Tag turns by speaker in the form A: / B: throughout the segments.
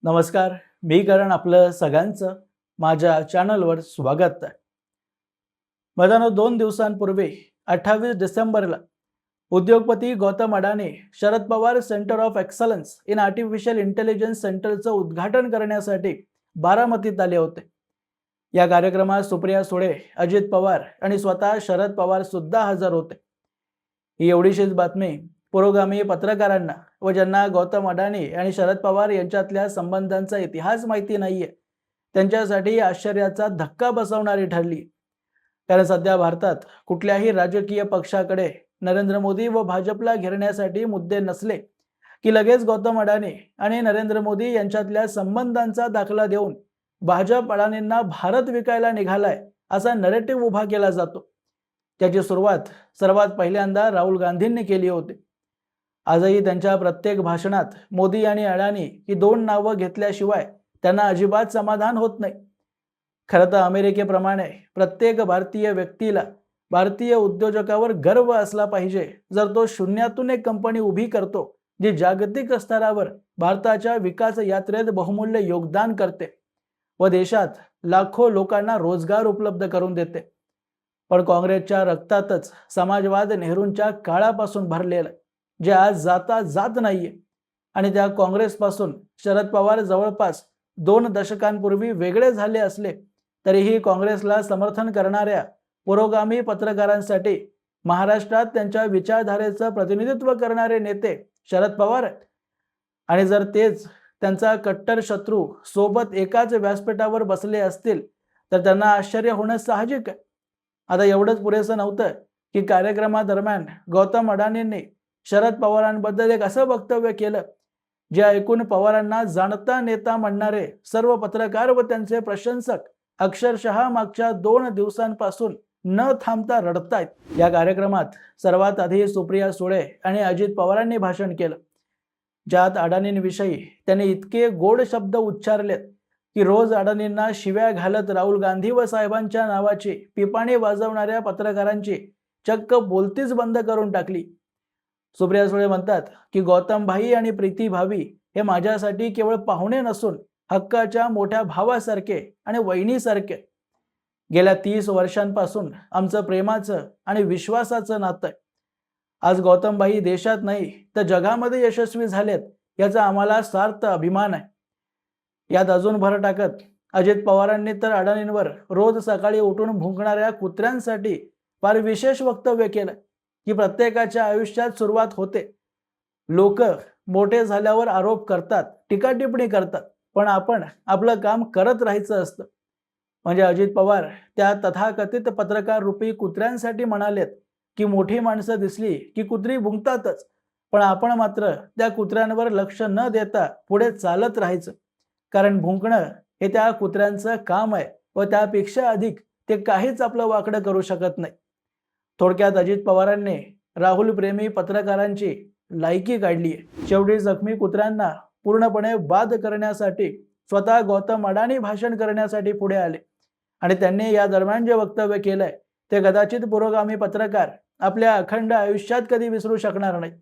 A: नमस्कार. मी करण आपलं सगळ्यांचं माझ्या चॅनलवर स्वागत आहे. मित्रांनो, 2 दिवसांपूर्वी 28 डिसेंबरला उद्योगपती गौतम अडाणी Sharad Pawar centre of excellence in artificial intelligence सेंटरचं उद्घाटन करण्यासाठी बारामतीत आले होते. या कार्यक्रमात सुप्रिया सुळे, अजित पवार आणि स्वतः शरद पवार सुद्धा हजर होते. ही एवढीशीच बातमी पुरोगामी पत्रकारांना व ज्यांना गौतम अडाणी आणि शरद पवार यांच्यातल्या संबंधांचा इतिहास माहिती नाहीये त्यांच्यासाठी आश्चर्याचा धक्का बसवणारी ठरली. कारण सध्या भारतात कुठल्याही राजकीय पक्षाकडे नरेंद्र मोदी व भाजपला घेरण्यासाठी मुद्दे नसले की लगेच गौतम अडाणी आणि नरेंद्र मोदी यांच्यातल्या संबंधांचा दाखला देऊन भाजप अडाणींना भारत विकायला निघालाय असा नरेटिव्ह उभा केला जातो. त्याची सुरुवात सर्वात पहिल्यांदा राहुल गांधींनी केली होती. आजही त्यांच्या प्रत्येक भाषणात मोदी आणि अडाणी ही दोन नावं घेतल्याशिवाय त्यांना अजिबात समाधान होत नाही. खरं तर अमेरिकेप्रमाणे प्रत्येक भारतीय व्यक्तीला भारतीय उद्योजकावर गर्व असला पाहिजे जर तो शून्यातून एक कंपनी उभी करतो जी जागतिक स्तरावर भारताच्या विकास यात्रेत बहुमूल्य योगदान करते व देशात लाखो लोकांना रोजगार उपलब्ध करून देते. पण काँग्रेसच्या रक्तातच समाजवाद नेहरूंच्या काळापासून भरलेला जे आज जाता जात नाहीये आणि त्या काँग्रेसपासून शरद पवार जवळपास 2 दशकांपूर्वी वेगळे झाले असले तरीही काँग्रेसला समर्थन करणाऱ्या पुरोगामी पत्रकारांसाठी महाराष्ट्रात त्यांच्या विचारधारेचं प्रतिनिधित्व करणारे नेते शरद पवार आहेत. आणि जर तेच त्यांचा कट्टर शत्रू सोबत एकाच व्यासपीठावर बसले असतील तर त्यांना आश्चर्य होणं साहजिक आहे. आता एवढंच पुरेसं नव्हतं की कार्यक्रमादरम्यान गौतम अडाणींनी शरद पवारांबद्दल एक असं वक्तव्य केलं जे ऐकून पवारांना जाणता नेता म्हणणारे सर्व पत्रकार व त्यांचे प्रशंसक अक्षरशः मागच्या 2 दिवसांपासून न थांबता रडतायत. या कार्यक्रमात सर्वात आधी सुप्रिया सुळे आणि अजित पवारांनी भाषण केलं ज्यात अडाणींविषयी त्यांनी इतके गोड शब्द उच्चारलेत की रोज अडाणींना शिव्या घालत राहुल गांधी व साहेबांच्या नावाची पिपाणी वाजवणाऱ्या पत्रकारांची चक्क बोलतीच बंद करून टाकली. सुप्रिया सुळे म्हणतात की गौतम भाई आणि प्रीती भाभी हे माझ्यासाठी केवळ पाहुणे नसून हक्काच्या मोठ्या भावासारखे आणि वहिनीसारखे. गेल्या 30 वर्षांपासून आमचं प्रेमाचं आणि विश्वासाचं नातं आहे. आज गौतम भाई देशात नाही तर जगामध्ये यशस्वी झालेत याचा आम्हाला सार्थ अभिमान आहे. यात अजून भर टाकत अजित पवारांनी तर अडाणींवर रोज सकाळी उठून भुंकणाऱ्या कुत्र्यांसाठी फार विशेष वक्तव्य केलं की प्रत्येकाच्या आयुष्यात सुरुवात होते. लोक मोठे झाल्यावर आरोप करतात, टीका टिप्पणी करतात, पण आपण आपलं काम करत राहायचं असतं. म्हणजे अजित पवार त्या तथाकथित पत्रकार रूपी कुत्र्यांसाठी म्हणालेत की मोठी माणसं दिसली की कुत्री भुंकतातच, पण आपण मात्र त्या कुत्र्यांवर लक्ष न देता पुढे चालत राहायचं. कारण भुंकणं हे त्या कुत्र्यांचं काम आहे व त्यापेक्षा अधिक ते काहीच आपलं वाकडं करू शकत नाही. थोडक्यात अजित पवारांनी राहुल प्रेमी पत्रकारांची लायकी काढली आहे. शेवटी जखमी कुत्र्यांना पूर्णपणे बाद करण्यासाठी स्वतः गौतम अडाणी भाषण करण्यासाठी पुढे आले आणि त्यांनी या दरम्यान जे वक्तव्य केलंय ते कदाचित पुरोगामी पत्रकार आपल्या अखंड आयुष्यात कधी विसरू शकणार नाही.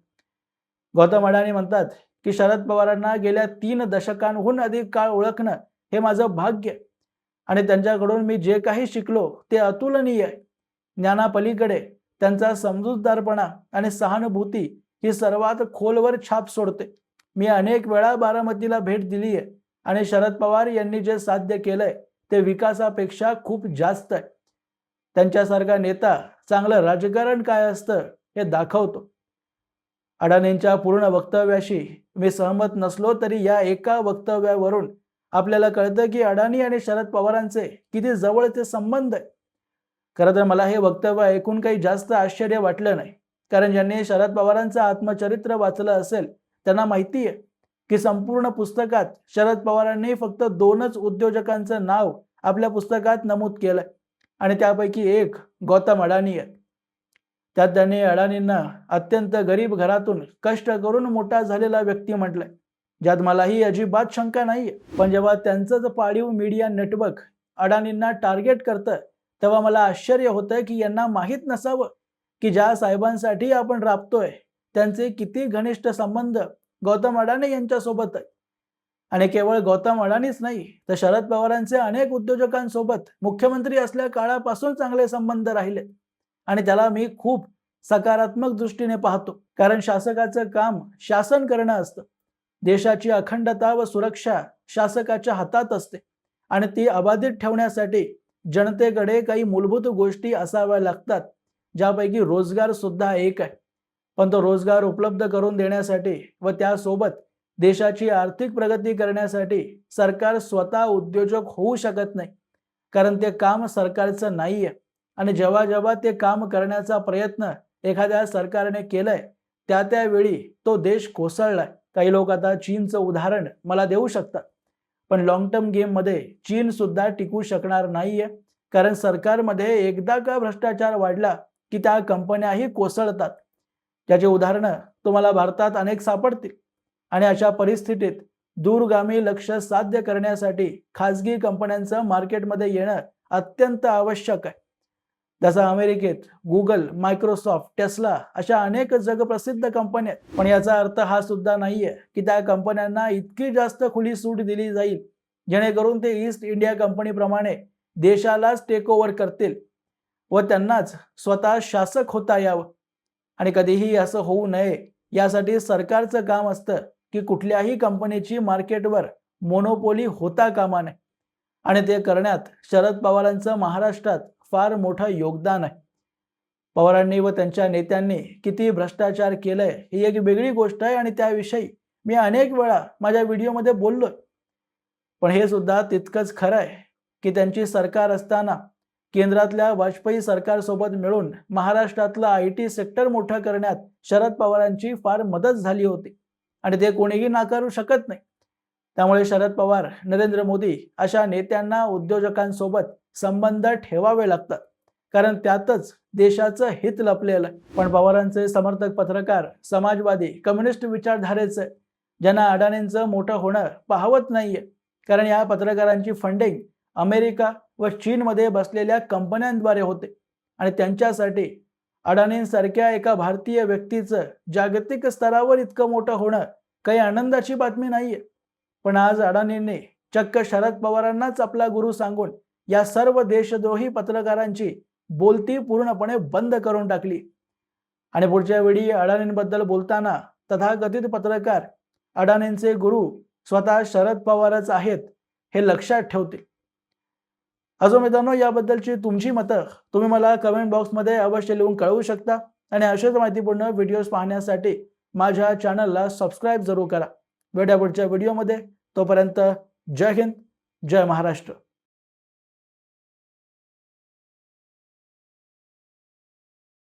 A: गौतम अडाणी म्हणतात की शरद पवारांना गेल्या 3 दशकांहून अधिक काळ ओळखणं हे माझं भाग्य आणि त्यांच्याकडून मी जे काही शिकलो ते अतुलनीय आहे. ज्ञानापलीकडे त्यांचा समजूतदारपणा आणि सहानुभूती ही सर्वात खोलवर छाप सोडते. मी अनेक वेळा बारामतीला भेट दिली आहे आणि शरद पवार यांनी जे साध्य केलंय ते विकासापेक्षा खूप जास्त आहे. त्यांच्यासारखा नेता चांगलं राजकारण काय असतं हे दाखवतो. अडाणींच्या पूर्ण वक्तव्याशी मी सहमत नसलो तरी या एका वक्तव्यावरून आपल्याला कळतं की अडाणी आणि शरद पवारांचे किती जवळचे संबंध आहे. खरं तर मला हे वक्तव्य ऐकून काही जास्त आश्चर्य वाटलं नाही, कारण ज्यांनी शरद पवारांचं आत्मचरित्र वाचलं असेल त्यांना माहिती आहे की संपूर्ण पुस्तकात शरद पवारांनी फक्त 2च उद्योजकांचं नाव आपल्या पुस्तकात नमूद केलंय आणि त्यापैकी एक गौतम अडाणी आहे. त्यात त्यांनी अडाणींना अत्यंत गरीब घरातून कष्ट करून मोठा झालेला व्यक्ती म्हटलंय, ज्यात मलाही अजिबात शंका नाहीये. पण जेव्हा त्यांचंच पाळीव मीडिया नेटवर्क अडाणींना टार्गेट करतं तेव्हा मला आश्चर्य होतं की यांना माहीत नसावं की ज्या साहेबांसाठी आपण राबतोय त्यांचे किती घनिष्ठ संबंध गौतम अडाणी यांच्यासोबत आहे. आणि केवळ गौतम अडाणीच नाही तर शरद पवारांचे अनेक उद्योजकांसोबत मुख्यमंत्री असल्या काळापासून चांगले संबंध राहिले आणि त्याला मी खूप सकारात्मक दृष्टीने पाहतो, कारण शासकाचं काम शासन करणं असतं. देशाची अखंडता व सुरक्षा शासकाच्या हातात असते आणि ती अबाधित ठेवण्यासाठी जनतेकडे काही मूलभूत गोष्टी असाव्या लागतात, ज्यापैकी रोजगार सुद्धा एक आहे. पण तो रोजगार उपलब्ध करून देण्यासाठी व त्यासोबत देशाची आर्थिक प्रगती करण्यासाठी सरकार स्वतः उद्योजक होऊ शकत नाही, कारण ते काम सरकारचं नाहीये. आणि जेव्हा जेव्हा ते काम करण्याचा प्रयत्न एखाद्या सरकारने केलाय त्यावेळी तो देश कोसळलाय. काही लोक आता चीनचं उदाहरण मला देऊ शकतात, पण लॉंग टर्म गेम मध्ये चीन सुद्धा टिकू शकणार नाहीये, कारण सरकारमध्ये एकदा का भ्रष्टाचार वाढला की त्या कंपन्याही कोसळतात. त्याचे उदाहरणं तुम्हाला भारतात अनेक सापडतील. आणि अशा परिस्थितीत दूरगामी लक्ष्य साध्य करण्यासाठी खासगी कंपन्यांचं मार्केटमध्ये येणं अत्यंत आवश्यक आहे. जसं अमेरिकेत गुगल, मायक्रोसॉफ्ट, टेस्ला अशा अनेक जगप्रसिद्ध कंपन्या आहेत. पण याचा अर्थ हा सुद्धा नाहीये की त्या कंपन्यांना इतकी जास्त खुली सूट दिली जाईल जेणेकरून ते ईस्ट इंडिया कंपनीप्रमाणे देशालाच टेक ओव्हर करतील व त्यांनाच स्वतः शासक होता यावं. आणि कधीही असं होऊ नये यासाठी सरकारचं काम असतं की कुठल्याही कंपनीची मार्केटवर मोनोपोली होता कामा नये. आणि ते करण्यात शरद पवारांचं महाराष्ट्रात फार मोठं योगदान आहे. पवारांनी व त्यांच्या नेत्यांनी किती भ्रष्टाचार केलंय ही एक वेगळी गोष्ट आहे आणि त्याविषयी मी अनेक वेळा माझ्या व्हिडिओमध्ये बोललोय. पण हे सुद्धा तितकंच खरं आहे की त्यांची सरकार असताना केंद्रातल्या वाजपेयी सरकारसोबत मिळून महाराष्ट्रातलं IT सेक्टर मोठं करण्यात शरद पवारांची फार मदत झाली होती आणि ते कोणीही नाकारू शकत नाही. त्यामुळे शरद पवार, नरेंद्र मोदी अशा नेत्यांना उद्योजकांसोबत संबंध ठेवावे लागतात, कारण त्यातच देशाचं हित लपलेलं आहे. पण पवारांचे समर्थक पत्रकार समाजवादी, कम्युनिस्ट विचारधारेचे, ज्यांना अडाणींचं मोठं होणं पाहवत नाहीये, कारण या पत्रकारांची फंडिंग अमेरिका व चीनमध्ये बसलेल्या कंपन्यांद्वारे होते आणि त्यांच्यासाठी अडाणींसारख्या एका भारतीय व्यक्तीचं जागतिक स्तरावर इतकं मोठं होणं काही आनंदाची बातमी नाहीये. पण आज अडाणींनी चक्क शरद पवारांनाच आपला गुरु सांगून या सर्व देशद्रोही पत्रकारांची बोलती पूर्णपणे बंद करून टाकली. आणि पुढच्या वेळी अडाणींबद्दल बोलताना तथाकथित पत्रकार अडाणींचे गुरु स्वतः शरद पवारच आहेत हे लक्षात ठेवतील. अजून मित्रांनो, याबद्दलची तुमची मतं तुम्ही मला कमेंट बॉक्समध्ये अवश्य लिहून कळवू शकता आणि अशाच माहितीपूर्ण व्हिडिओज पाहण्यासाठी माझ्या चॅनलला सबस्क्राईब जरूर करा. भेटूया पुढच्या व्हिडिओमध्ये. तोपर्यंत जय हिंद, जय महाराष्ट्र.